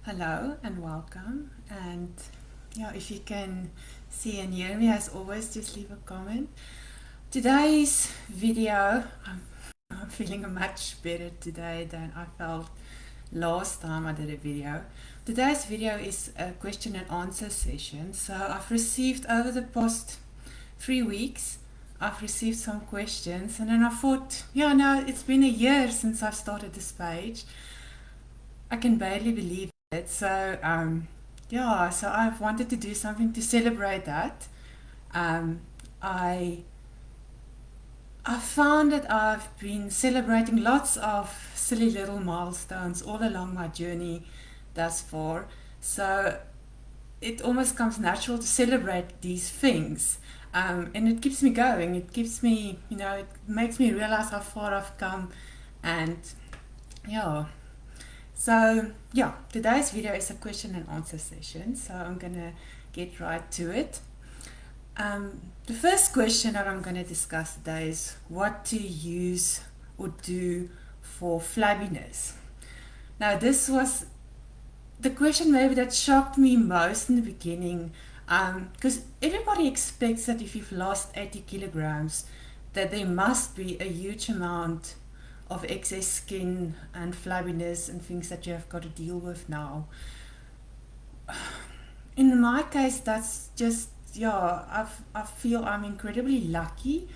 Hello and welcome, and if you can see and hear me, as always, just leave a comment. Today's video, I'm feeling much better today than I felt last time I did a video. Today's video is a question and answer session. So I've received over the past 3 weeks, I've received some questions, and then I thought, it's been a year since I've started this page. I can barely believe it. So I've wanted to do something to celebrate that. I I found that I've been celebrating lots of silly little milestones all along my journey thus far. So it almost comes natural to celebrate these things. And it keeps me going. It keeps me, it makes me realize how far I've come. And yeah. Today's video is a question and answer session. So I'm going to get right to it. The first question that I'm going to discuss today is what to use or do for flabbiness. Now, this was the question maybe that shocked me most in the beginning, because everybody expects that if you've lost 80 kilograms, that there must be a huge amount of excess skin and flabbiness and things that you have got to deal with now. In my case, that's just I feel I'm incredibly lucky.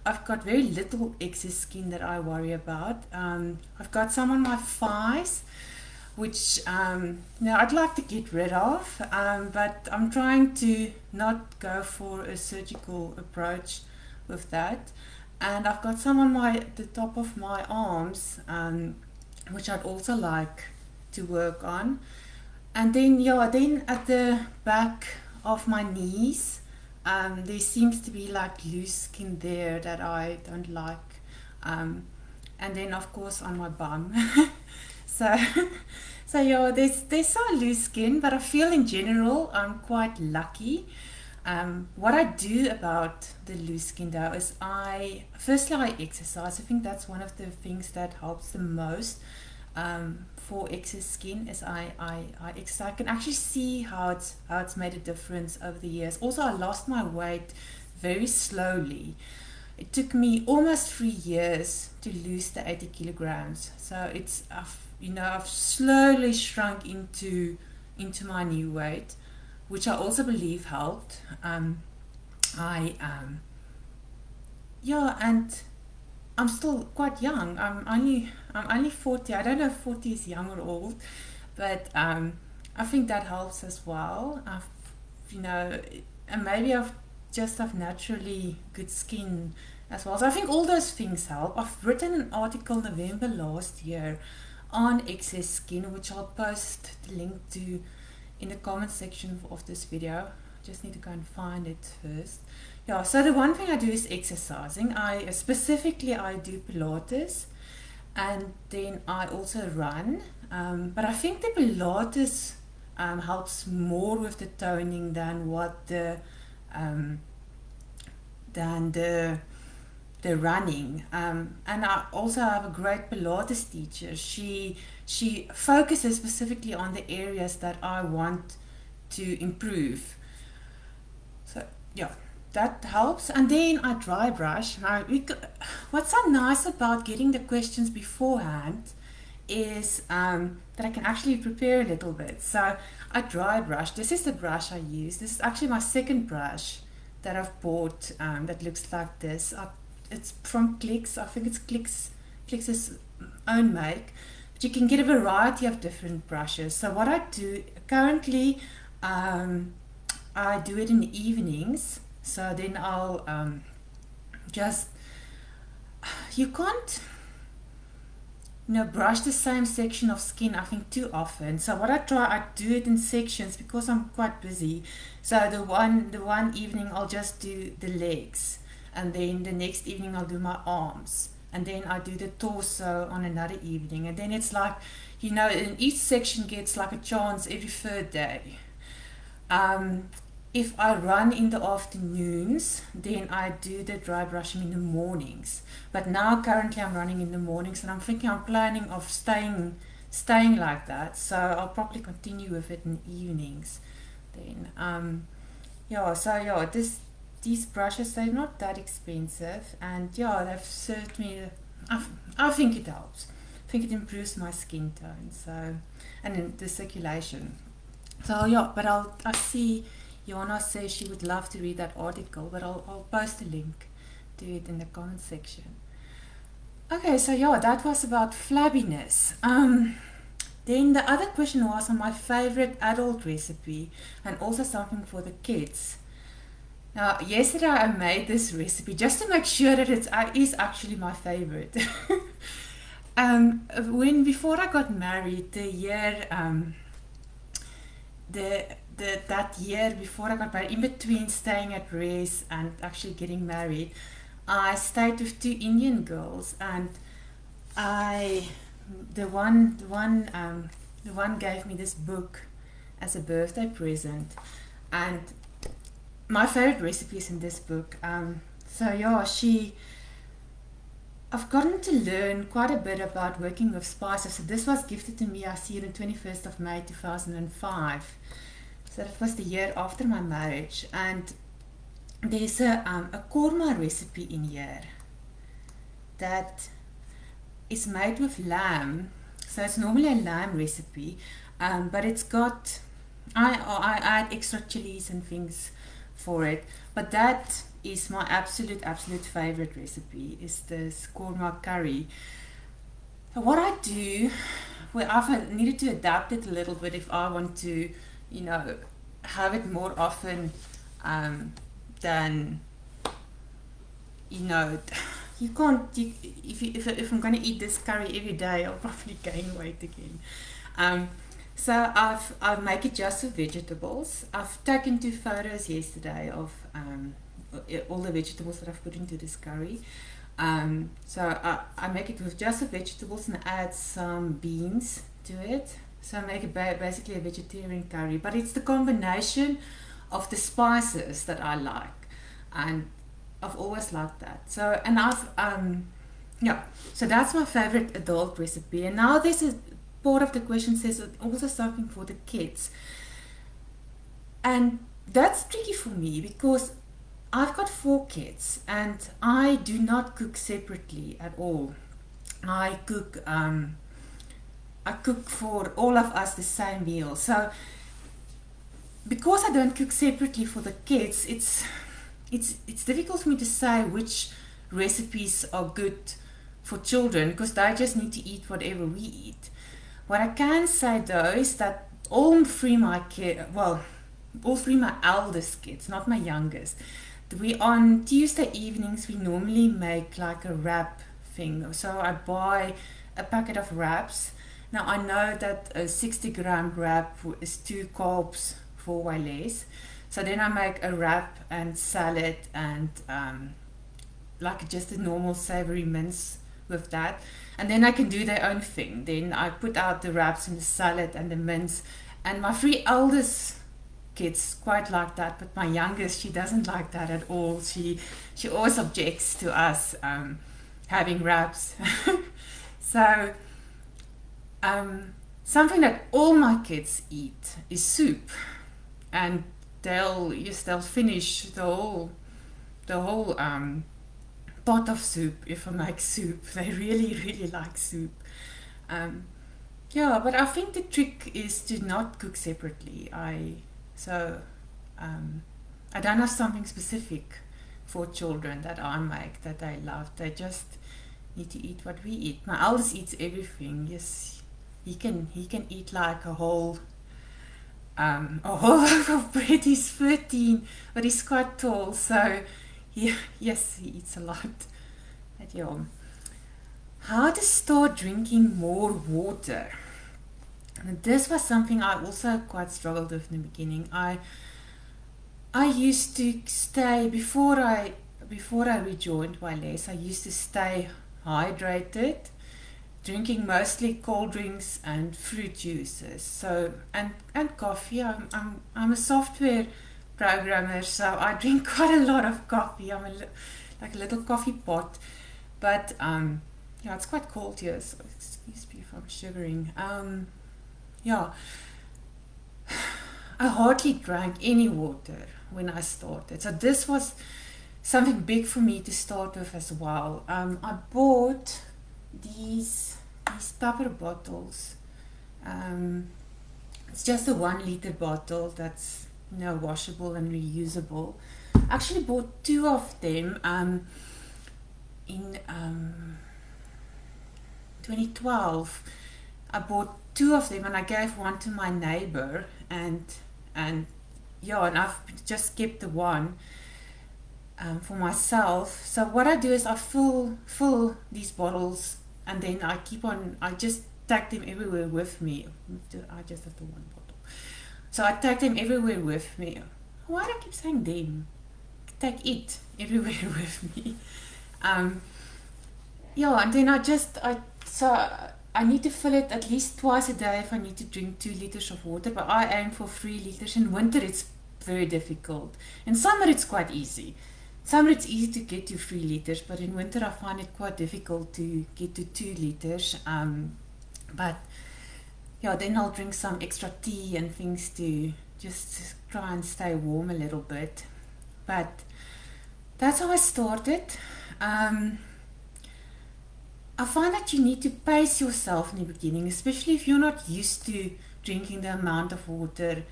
I've got very little excess skin that I worry about. I've got some on my thighs, which I'd like to get rid of, but I'm trying to not go for a surgical approach with that. And I've got some on the top of my arms, which I'd also like to work on. And then at the back of my knees, there seems to be like loose skin there that I don't like. And then of course on my bum. so there's some loose skin, but I feel in general I'm quite lucky. What I do about the loose skin though is I exercise. I think that's one of the things that helps the most for excess skin is I exercise. I can actually see how it's made a difference over the years. Also, I lost my weight very slowly. It took me almost 3 years to lose the 80 kilograms. So I've slowly shrunk into my new weight, which I also believe helped. And I'm still quite young. I'm only 40. I don't know if 40 is young or old, but I think that helps as well. And maybe I've naturally good skin as well. So I think all those things help. I've written an article November last year on excess skin, which I'll post the link to in the comment section of this video. Just need to go and find it first. So the one thing I do is exercising. I do Pilates, and then I also run. But I think the Pilates helps more with the toning than the running. And I also have a great Pilates teacher. She focuses specifically on the areas that I want to improve. So that helps. And then I dry brush. Now, what's so nice about getting the questions beforehand is that I can actually prepare a little bit. So I dry brush. This is the brush I use. This is actually my second brush that I've bought that looks like this. It's from Clicks. I think it's Clicks' own make. But you can get a variety of different brushes. So what I do currently, I do it in the evenings. So then I'll you can't brush the same section of skin, I think, too often. So what I do it in sections because I'm quite busy. So the one evening I'll just do the legs, and then the next evening I'll do my arms, and then I do the torso on another evening, and then it's like, and each section gets like a chance every third day. If I run in the afternoons, then I do the dry brushing in the mornings. But now currently I'm running in the mornings, and I'm planning of staying staying like that. So I'll probably continue with it in evenings then. Yeah, so yeah, these brushes, they're not that expensive, and yeah, they've served me. I, I think it helps. I think it improves my skin tone, so, and then the circulation. So yeah, but I see Jana says she would love to read that article, but I'll post a link to it in the comment section. Okay, so yeah, that was about flabbiness. Then the other question was on my favorite adult recipe and also something for the kids. Now, yesterday I made this recipe just to make sure that it is actually my favorite. When before I got married, that year before I got married, in between staying at Ray's and actually getting married, I stayed with two Indian girls, and I the one gave me this book as a birthday present, and my favorite recipe is in this book. So yeah, I've gotten to learn quite a bit about working with spices. So this was gifted to me, I see it, on 21st of May 2005. So that was the year after my marriage, and there's a korma recipe in here that is made with lamb. So it's normally a lamb recipe, but it's got, I add extra chilies and things for it, but that is my absolute favorite recipe, is this korma curry. So what I do, well, I've needed to adapt it a little bit if I want to, you know, have it more often, than, you know, you can't, if I'm going to eat this curry every day, I'll probably gain weight again. So I make it just with vegetables. I've taken 2 photos yesterday of all the vegetables that I've put into this curry. So I make it with just the vegetables and add some beans to it. So I make it basically a vegetarian curry, but it's the combination of the spices that I like, and I've always liked that. So, and yeah, so that's my favorite adult recipe. And now this is part of the question says also something for the kids, and that's tricky for me because I've got 4 kids and I do not cook separately at all. I cook for all of us the same meal. So because I don't cook separately for the kids, it's difficult for me to say which recipes are good for children, because they just need to eat whatever we eat. What I can say though is that all 3 my eldest kids, not my youngest, we on Tuesday evenings we normally make like a wrap thing. So I buy a packet of wraps. Now I know that a 60-gram wrap is 2 carbs for Wales. So then I make a wrap and salad and like just a normal savory mince with that. And then I can do their own thing. Then I put out the wraps and the salad and the mince. And my 3 eldest kids quite like that, but my youngest, she doesn't like that at all. She always objects to us having wraps. So something that all my kids eat is soup, and they'll finish the whole pot of soup if I make soup. They really like soup. Yeah, but I think the trick is to not cook separately. I don't have something specific for children that I make that they love. They just need to eat what we eat. My eldest eats everything. Yes, he can eat like a whole loaf of bread. He's 13, but he's quite tall, so he eats a lot. But yeah, how to start drinking more water. And this was something I also quite struggled with in the beginning. I used to stay before I rejoined Wales. I used to stay hydrated, drinking mostly cold drinks and fruit juices. So and coffee. I'm a software programmer, so I drink quite a lot of coffee. I'm like a little coffee pot, but Yeah, it's quite cold here, so excuse me if I'm shivering. Yeah, I hardly drank any water when I started. So this was something big for me to start with as well. I bought these pepper bottles. Um, it's just a 1 liter bottle that's washable and reusable. I actually bought two of them in 2012. I bought two of them and I gave one to my neighbor, and yeah, and I've just kept the one for myself. So what I do is I fill these bottles, and then I just take them everywhere with me. I just have the one bottle, so I take them everywhere with me. Why do I keep saying them? Take it everywhere with me. Yeah, and then I need to fill it at least twice a day if I need to drink 2 liters of water, but I aim for 3 liters. In winter it's very difficult. In summer it's quite easy. Summer it's easy to get to 3 liters, but in winter I find it quite difficult to get to 2 liters. But yeah, then I'll drink some extra tea and things to just try and stay warm a little bit. But that's how I started. I find that you need to pace yourself in the beginning, especially if you're not used to drinking the amount of water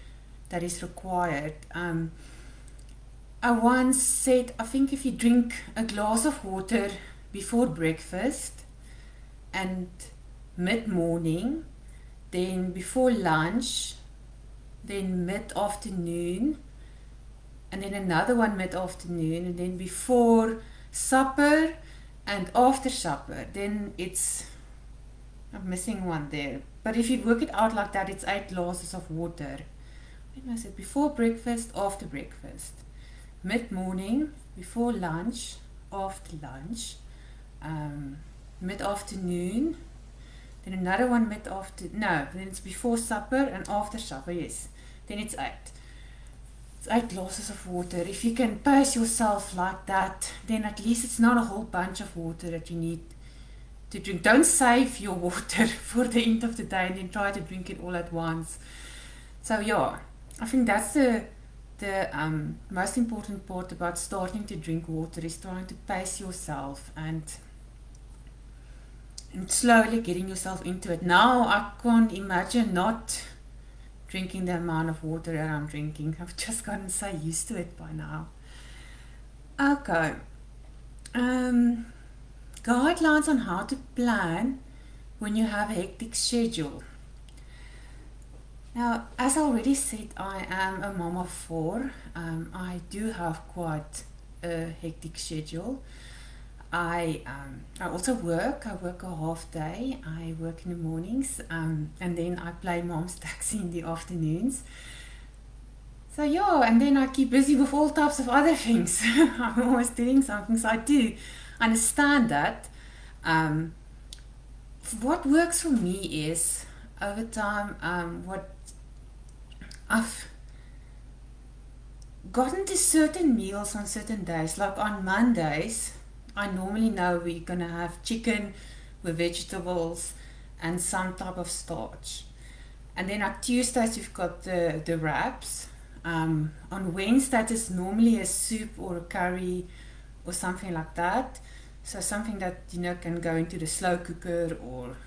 that is required. I once said, I think if you drink a glass of water before breakfast and mid-morning, then before lunch, then mid-afternoon, and then another one mid-afternoon, and then before supper and after supper, then I'm missing one there. But if you work it out like that, it's 8 glasses of water. When was it? Before breakfast, after breakfast. Mid-morning, before lunch, after lunch, mid-afternoon, then another one then it's before supper and after supper, yes. Then it's 8. It's 8 glasses of water. If you can pace yourself like that, then at least it's not a whole bunch of water that you need to drink. Don't save your water for the end of the day and then try to drink it all at once. So yeah, I think that's the most important part about starting to drink water, is trying to pace yourself and slowly getting yourself into it. Now I can't imagine not drinking the amount of water that I'm drinking. I've just gotten so used to it by now. Okay. Guidelines on how to plan when you have a hectic schedule. Now, as I already said, I am a mom of 4. I do have quite a hectic schedule. I also work. I work a half day. I work in the mornings, and then I play mom's taxi in the afternoons. So yeah, and then I keep busy with all types of other things. I'm always doing something, so I do understand that. What works for me is, over time, what I've gotten to certain meals on certain days. Like on Mondays, I normally know we're gonna have chicken with vegetables and some type of starch. And then on Tuesdays we've got the wraps. On Wednesdays it's normally a soup or a curry or something like that. So something that can go into the slow cooker or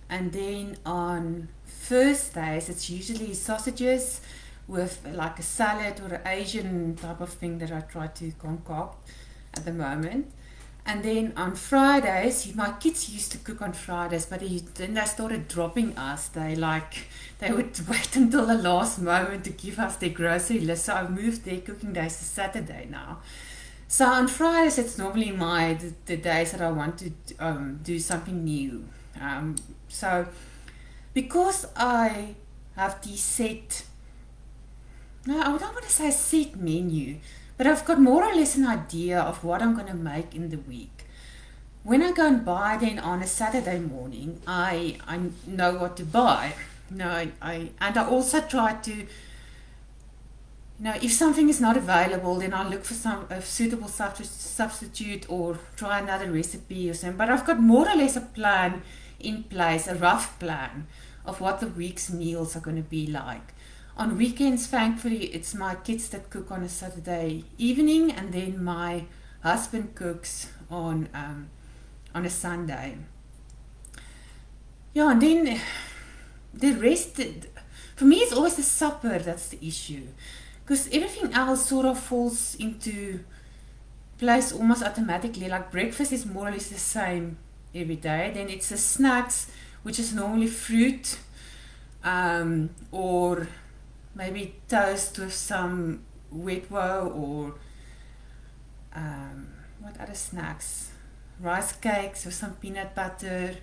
and then on Thursdays it's usually sausages with like a salad or an Asian type of thing that I try to concoct at the moment. And then on Fridays, my kids used to cook on Fridays, but then they started dropping us. They would wait until the last moment to give us their grocery list. So I've moved their cooking days to Saturday now. So on Fridays, it's normally the days that I want to do something new. So because I have these I don't want to say set menu, but I've got more or less an idea of what I'm going to make in the week. When I go and buy, then on a Saturday morning, I know what to buy. And I also try to, if something is not available, then I'll look for a suitable substitute or try another recipe or something. But I've got more or less a plan in place, a rough plan of what the week's meals are going to be like. On weekends, thankfully, it's my kids that cook on a Saturday evening, and then my husband cooks on a Sunday. Yeah, and then the rest, for me, it's always the supper that's the issue. Because everything else sort of falls into place almost automatically. Like breakfast is more or less the same every day. Then it's the snacks, which is normally fruit, or maybe toast with some wet roe, or what other snacks? Rice cakes with some peanut butter.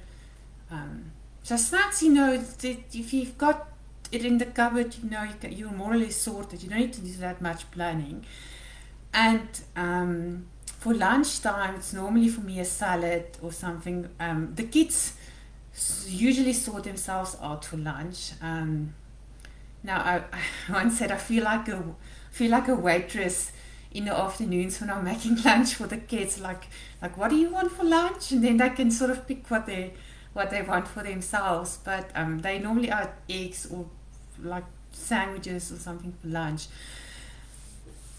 So snacks, if you've got it in the cupboard, you're more or less sorted. You don't need to do that much planning. And for lunchtime, it's normally for me a salad or something. The kids usually sort themselves out for lunch. Now, I once said I feel like a waitress in the afternoons when I'm making lunch for the kids. Like what do you want for lunch? And then they can sort of pick what they want for themselves. But they normally add eggs or like sandwiches or something for lunch.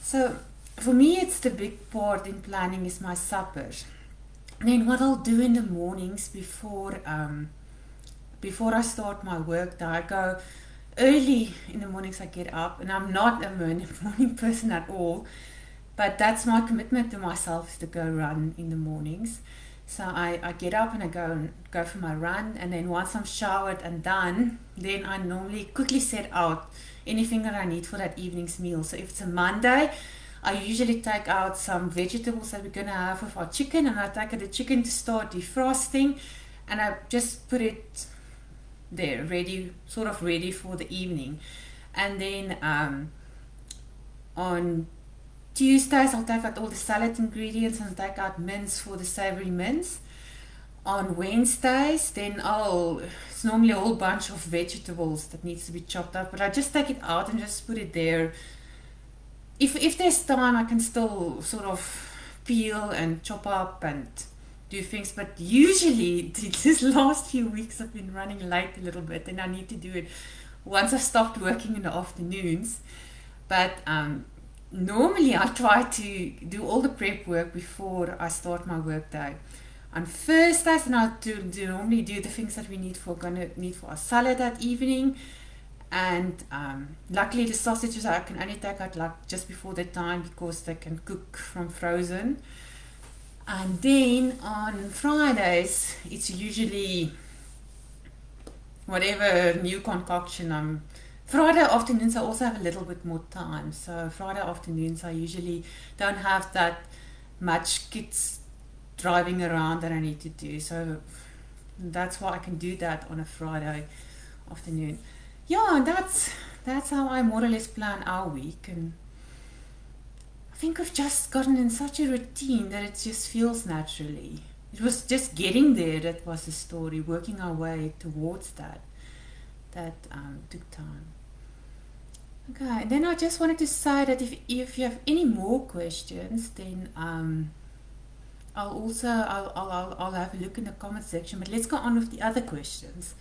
So for me, it's the big part in planning is my supper. Then what I'll do in the mornings before I start my work day, I go early in the mornings. I get up, and I'm not a morning person at all, but that's my commitment to myself, is to go run in the mornings. So I get up and I go for my run, and then once I'm showered and done, then I normally quickly set out anything that I need for that evening's meal. So if it's a Monday, I usually take out some vegetables that we're going to have with our chicken, and I take out the chicken to start defrosting, and I just put it there, ready for the evening. And then on Tuesdays, I'll take out all the salad ingredients and take out mince for the savory mince. On Wednesdays, then it's normally a whole bunch of vegetables that needs to be chopped up, but I just take it out and just put it there. If there's time, I can still sort of peel and chop up and do things, but usually these last few weeks I've been running late a little bit, and I need to do it once I've stopped working in the afternoons. But normally I try to do all the prep work before I start my work day. On Thursdays, and I normally do the things that we need for our salad that evening. And luckily the sausages I can only take out like just before the time, because they can cook from frozen. And then on Fridays, it's usually whatever new concoction. Friday afternoons I also have a little bit more time. So Friday afternoons I usually don't have that much kids driving around that I need to do. So that's why I can do that on a Friday afternoon. Yeah, and that's how I more or less plan our week. And I think we've just gotten in such a routine that it just feels naturally. It was just getting there that was the story, working our way towards that took time. Okay, and then I just wanted to say that if you have any more questions, then I'll have a look in the comment section. But let's go on with the other questions.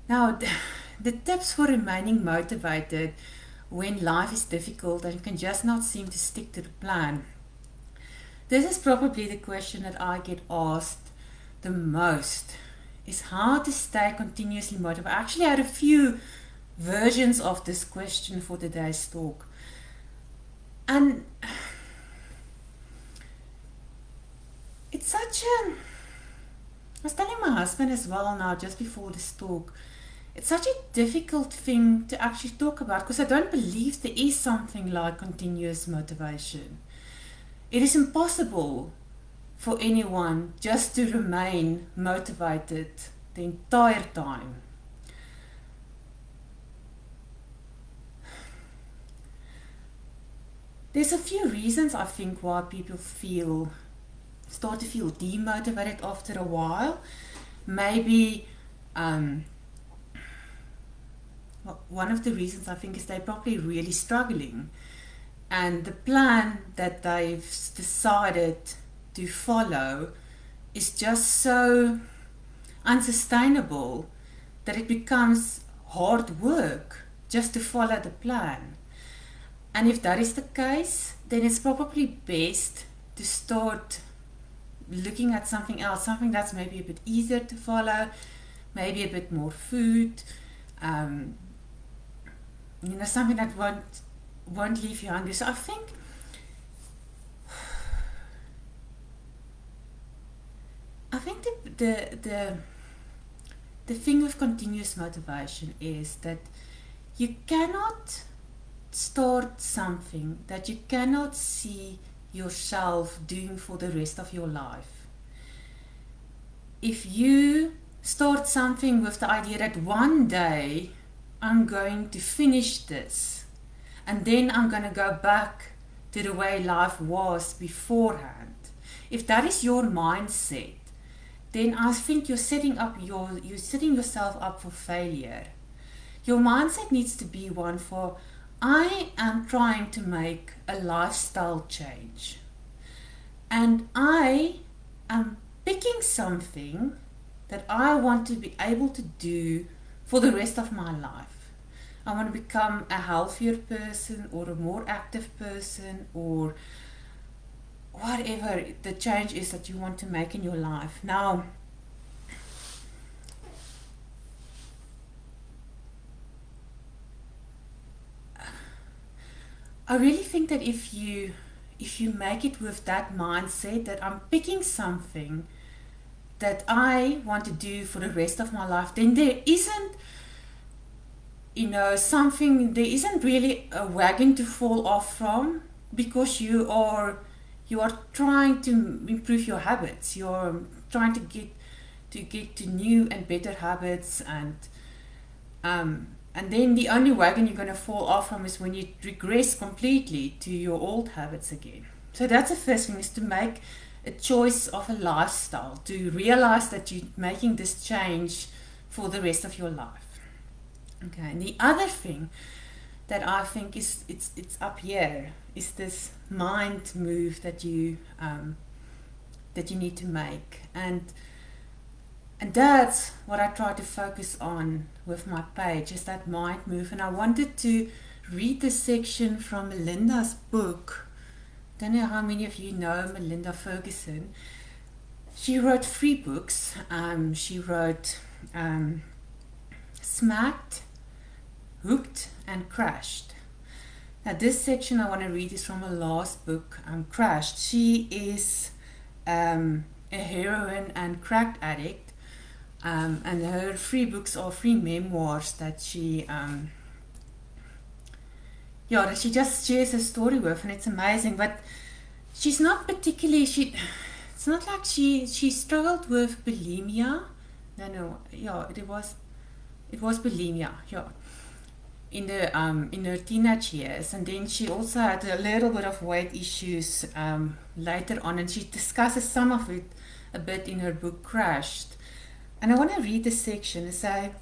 Now, the tips for remaining motivated when life is difficult and you can just not seem to stick to the plan. This is probably the question that I get asked the most, is how to stay continuously motivated. I actually had a few versions of this question for today's talk. And it's such a... I was telling my husband as well now, just before this talk, it's such a difficult thing to actually talk about, because I don't believe there is something like continuous motivation. It is impossible for anyone just to remain motivated the entire time. There's a few reasons, I think, why people start to feel demotivated after a while. Maybe one of the reasons I think is they're probably really struggling. And the plan that they've decided to follow is just so unsustainable that it becomes hard work just to follow the plan. And if that is the case, then it's probably best to start looking at something else, something that's maybe a bit easier to follow, maybe a bit more food, um, something that won't leave you hungry. So I think the thing with continuous motivation is that you cannot start something that you cannot see yourself doing for the rest of your life. If you start something with the idea that one day I'm going to finish this and then I'm going to go back to the way life was beforehand, if that is your mindset, then I think you're setting yourself up for failure. Your mindset needs to be one for, I am trying to make a lifestyle change. And I am picking something that I want to be able to do for the rest of my life. I want to become a healthier person or a more active person or whatever the change is that you want to make in your life. Now, I really think that if you make it with that mindset that I'm picking something that I want to do for the rest of my life, then there isn't really a wagon to fall off from, because you are trying to improve your habits. You're trying to get to new and better habits, and then the only wagon you're going to fall off from is when you regress completely to your old habits again. So that's the first thing, is to make a choice of a lifestyle, to realize that you're making this change for the rest of your life. Okay, and the other thing that I think is it's up here is this mind move that you need to make, and that's what I try to focus on with my page, is that mind move. And I wanted to read this section from Melinda's book. Don't know how many of you know Melinda Ferguson. She wrote 3 books. She wrote Smacked, Hooked, and Crashed. Now this section I want to read is from her last book, Crashed. She is a heroin and crack addict. And her 3 books are 3 memoirs that she just shares her story with, and it's amazing. But she's not particularly, it's not like she struggled with bulimia. It was bulimia, in her teenage years, and then she also had a little bit of weight issues later on, and she discusses some of it a bit in her book Crashed. And I want to read this section and say,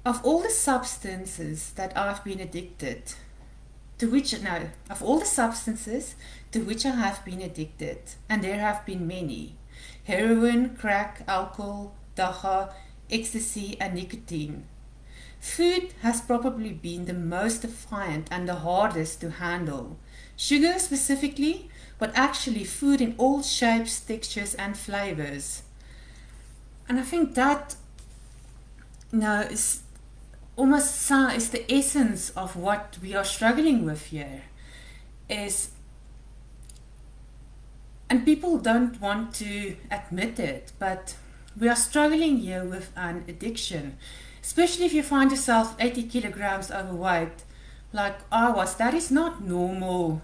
of all the substances that I've been addicted, of all the substances to which I have been addicted, and there have been many, heroin, crack, alcohol, dagga, ecstasy, and nicotine, food has probably been the most defiant and the hardest to handle. Sugar specifically, but actually food in all shapes, textures, and flavors. And I think that is almost is the essence of what we are struggling with here. And people don't want to admit it, but we are struggling here with an addiction. Especially if you find yourself 80 kilograms overweight, like I was. That is not normal.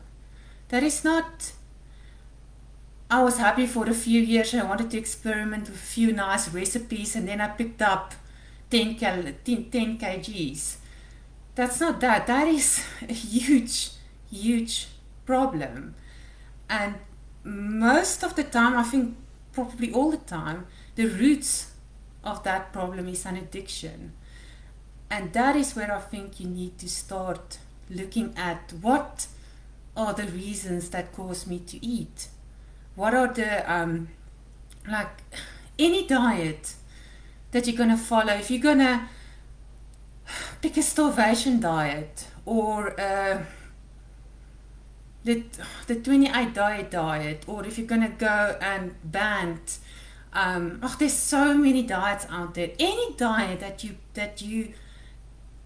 I was happy for a few years and I wanted to experiment with a few nice recipes, and then I picked up 10 kgs. That's not that. That is a huge, huge problem. And most of the time, I think probably all the time, the roots of that problem is an addiction. And that is where I think you need to start looking at what are the reasons that cause me to eat. What are the, like any diet that you're going to follow, if you're going to pick a starvation diet or the 28 diet, or if you're going to go and ban, there's so many diets out there. Any diet that you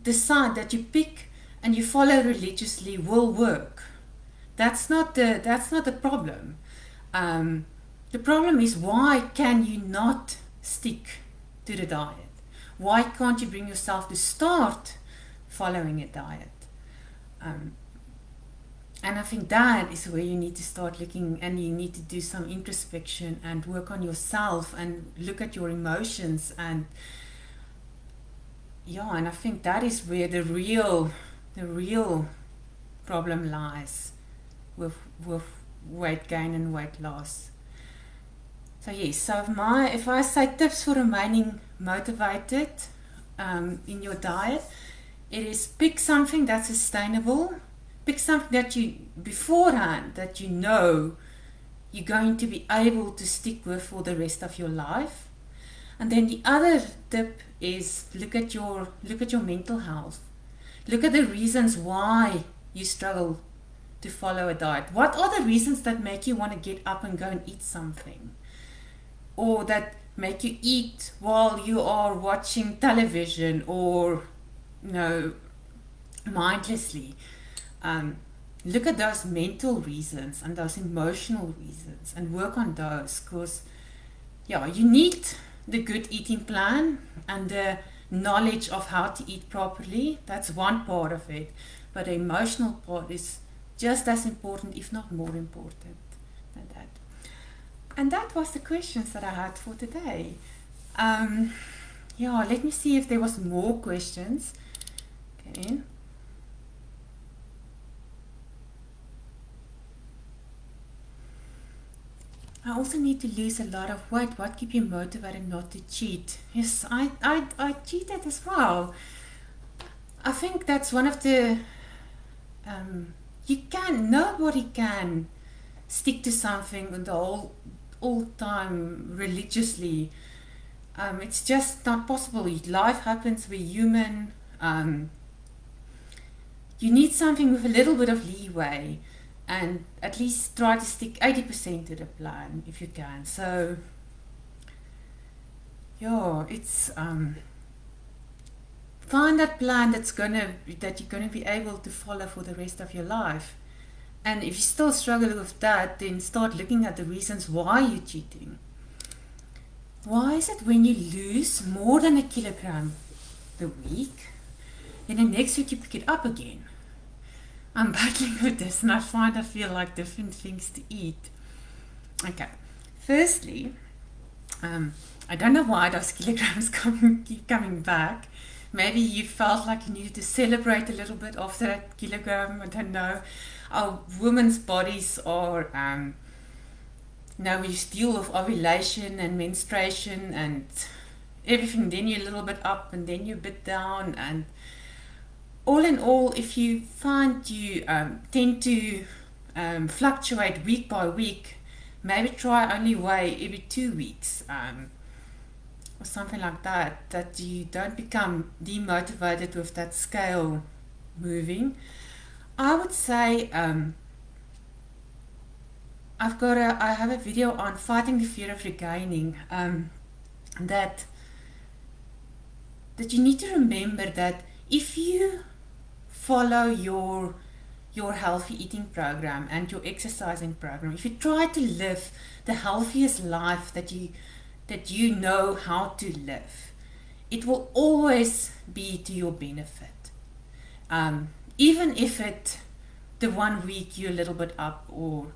decide, that you pick and you follow religiously will work. That's not the problem. The problem is, why can you not stick to the diet? Why can't you bring yourself to start following a diet? And I think that is where you need to start looking, and you need to do some introspection and work on yourself and look at your emotions. And and I think that is where the real problem lies with weight gain and weight loss. So yes, so if I say tips for remaining motivated in your diet, it is pick something that's sustainable. Pick something that you beforehand that you know you're going to be able to stick with for the rest of your life. And then the other tip is look at your mental health. Look at the reasons why you struggle to follow a diet. What are the reasons that make you want to get up and go and eat something? Or that make you eat while you are watching television or mindlessly. Look at those mental reasons and those emotional reasons and work on those, because you need the good eating plan and the knowledge of how to eat properly. That's one part of it, but the emotional part is just as important, if not more important than that. And that was the questions that I had for today. Let me see if there was more questions. Okay. I also need to lose a lot of weight. What keeps you motivated not to cheat? Yes, I cheated as well. I think that's one of the nobody can stick to something the whole time religiously. It's just not possible. Life happens, we're human. You need something with a little bit of leeway, and at least try to stick 80% to the plan if you can. So it's find that plan that you're gonna be able to follow for the rest of your life. And if you still struggle with that, then start looking at the reasons why you're cheating. Why is it when you lose more than 1 kilogram a week, then the next week you pick it up again? I'm battling with this, and I feel like different things to eat. Okay, firstly, I don't know why those kilograms keep coming back. Maybe you felt like you needed to celebrate a little bit after that kilogram. I don't know. Our women's bodies are, we deal with ovulation and menstruation and everything. Then you're a little bit up and then you're a bit down. And all in all, if you find you tend to fluctuate week by week, maybe try only weigh every 2 weeks. Or something like that you don't become demotivated with that scale moving. I would say I have a video on fighting the fear of regaining, that you need to remember that if you follow your healthy eating program and your exercising program, if you try to live the healthiest life that you know how to live, it will always be to your benefit. Even if the 1 week you're a little bit up, or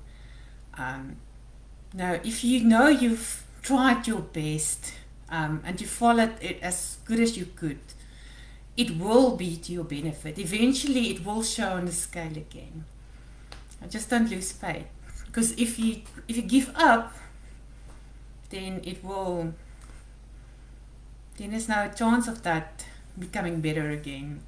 if you know you've tried your best and you followed it as good as you could, it will be to your benefit. Eventually it will show on the scale again. Just don't lose faith, because if you give up, then there's no chance of that becoming better again.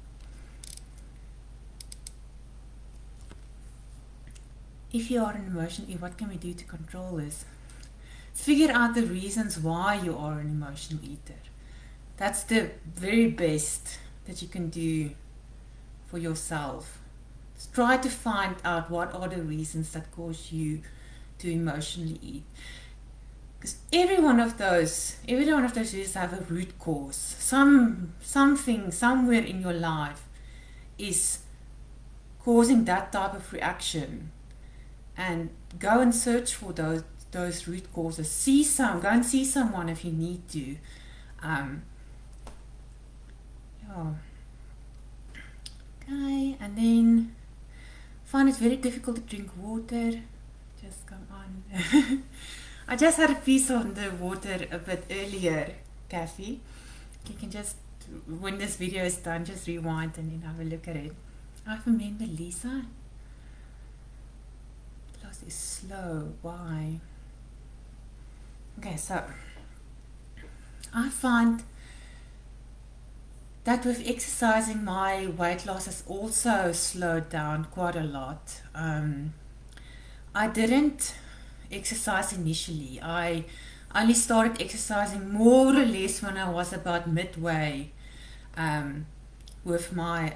If you are an emotional eater, what can we do to control this? Figure out the reasons why you are an emotional eater. That's the very best that you can do for yourself. Just try to find out what are the reasons that cause you to emotionally eat. Because every one of those reasons have a root cause. Something somewhere in your life is causing that type of reaction. And go and search for those root causes. Go and see someone if you need to. Okay, and then find it very difficult to drink water. Just come on. I just had a piece on the water a bit earlier, Kathy. You can just, when this video is done, just rewind and then have a look at it. I remember Lisa. Class is slow. Why? Okay, so I find that with exercising, my weight loss has also slowed down quite a lot. I didn't exercise initially. I only started exercising more or less when I was about midway with my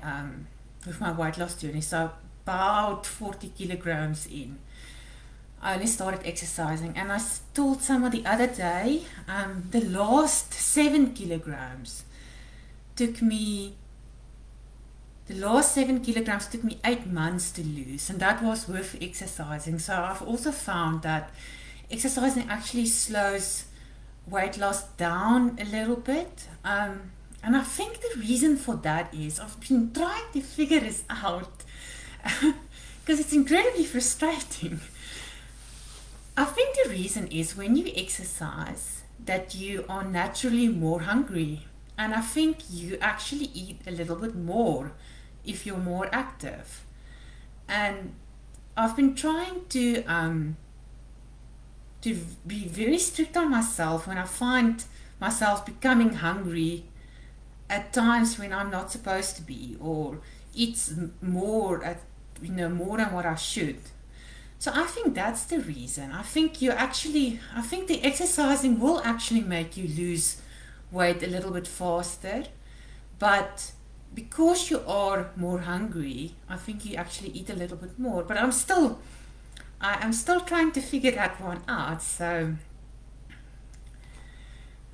weight loss journey. So about 40 kilograms in, I only started exercising, and I told someone the other day, the last 7 kilograms took me 8 months to lose, and that was with exercising. So I've also found that exercising actually slows weight loss down a little bit. And I think the reason for that is I've been trying to figure this out because it's incredibly frustrating. I think the reason is when you exercise that you are naturally more hungry. And I think you actually eat a little bit more if you're more active. And I've been trying to be very strict on myself when I find myself becoming hungry at times when I'm not supposed to be, or eat more more than what I should. So I think that's the reason. I think the exercising will actually make you lose weight a little bit faster, but because you are more hungry, I think you actually eat a little bit more. But I'm still trying to figure that one out. So,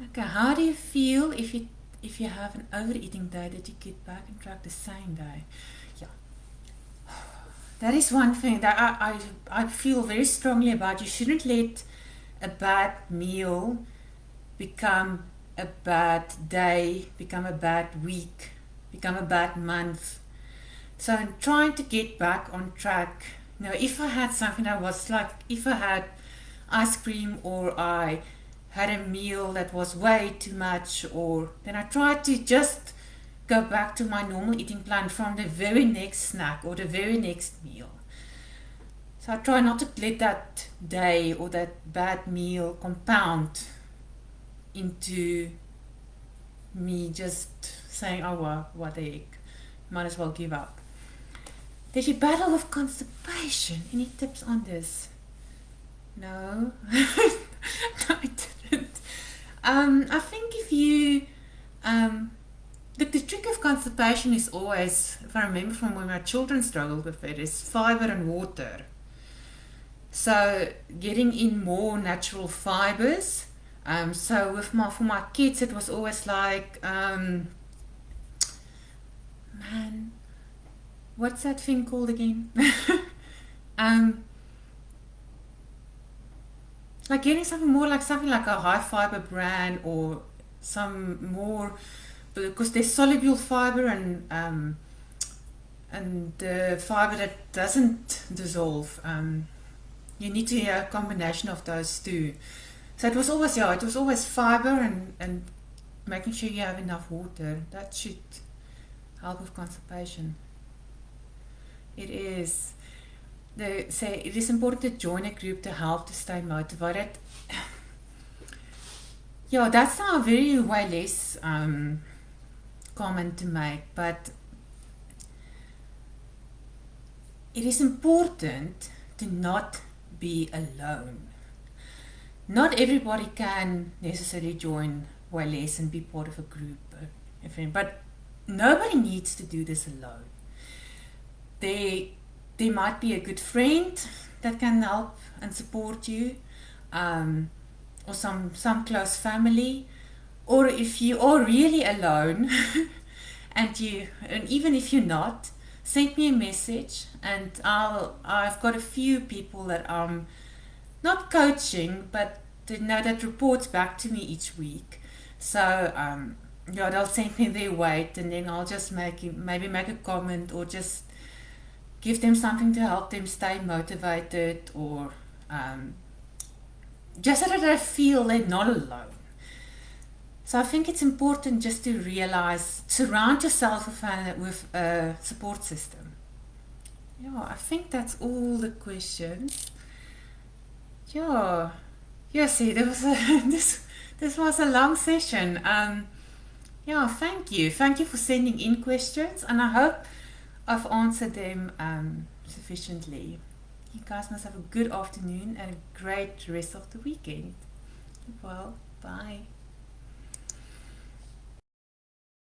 okay, how do you feel if you have an overeating day that you get back on track the same day? Yeah, that is one thing that I feel very strongly about. You shouldn't let a bad meal become a bad day, become a bad week, become a bad month. So I'm trying to get back on track. If I had something that was like, if I had ice cream or I had a meal that was way too much, then I try to just go back to my normal eating plan from the very next snack or the very next meal. So I try not to let that day or that bad meal compound into me just saying, oh well, what the heck, might as well give up. Did you battle with constipation? Any tips on this? No, no, I didn't. I think if you the trick of constipation is always, if I remember from when my children struggled with it, is fiber and water. So getting in more natural fibers. So for my kids, it was always like, man, what's that thing called again? Like getting something like a high fiber bran, or some more, because there's soluble fiber and the fiber that doesn't dissolve. You need to have a combination of those two. So it was always fiber and making sure you have enough water. That should help with constipation. It is. They say it is important to join a group to help to stay motivated. Yeah, that's now very way less comment to make, but it is important to not be alone. Not everybody can necessarily join YLS and be part of a group, but nobody needs to do this alone. There might be a good friend that can help and support you, or some close family, or if you are really alone, and even if you're not, send me a message, and I've got a few people that I'm not coaching, but that reports back to me each week. So they'll send me their weight, and then I'll just maybe make a comment, or just give them something to help them stay motivated, or just so that they feel they're not alone. So I think it's important just to realize, surround yourself with a support system. Yeah, I think that's all the questions. Yeah, see, there was this was a long session. Yeah, thank you for sending in questions, and I hope I've answered them sufficiently. You guys must have a good afternoon and a great rest of the weekend. Well, bye.